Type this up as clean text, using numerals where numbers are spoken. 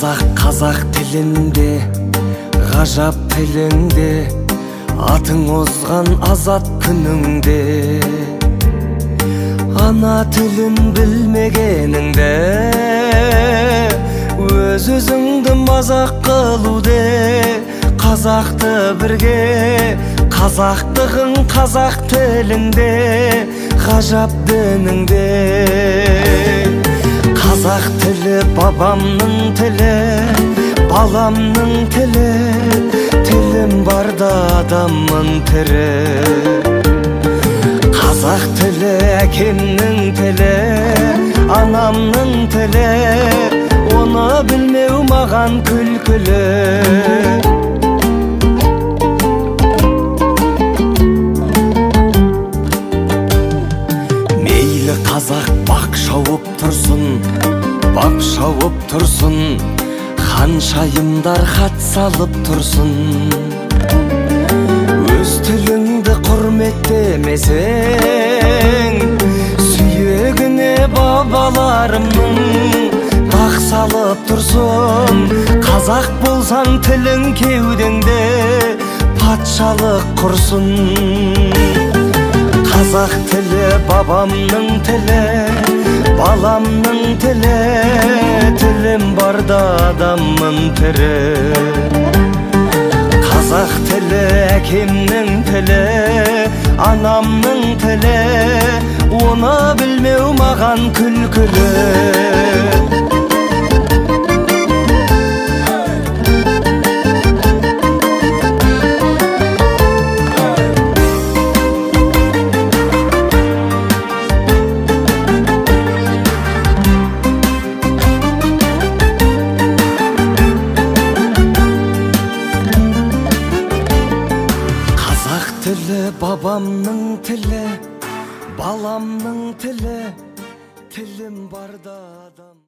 Қазақ тілінде, ғажап тілінде, атың озған азат күніңде. Ана тілін білмегеніңде, өз-өзіңді мазақ қылуде. Қазақты бірге, қазақтығың қазақ тіліңде, ғажап дініңде. Қазақ тілі бабамның тілі, баламның тілі, тілім барда адаммын тірі. Қазақ тілі әкемнің тілі, анамның тілі, оны білмеу маған күлкілі. Мейлі қазақ бақ шауып тұрсын, бап шауып тұрсын, ханшайымдар хат салып тұрсын. Өз тіліңді құрметтемесең, сүйегіне бабаларымның бақ салып тұрсын. Қазақ болсаң тілің кеудеңде патшалық құрсын. Қазақ тілі бабамның тілі, баламның тілі, тілім барда адаммын тірі. Қазақ тілі әкемнің тілі, анамның тілі, оны білмеу маған күлкілі. Тілі бабамның тілі, баламның тілі, тілім барда адам.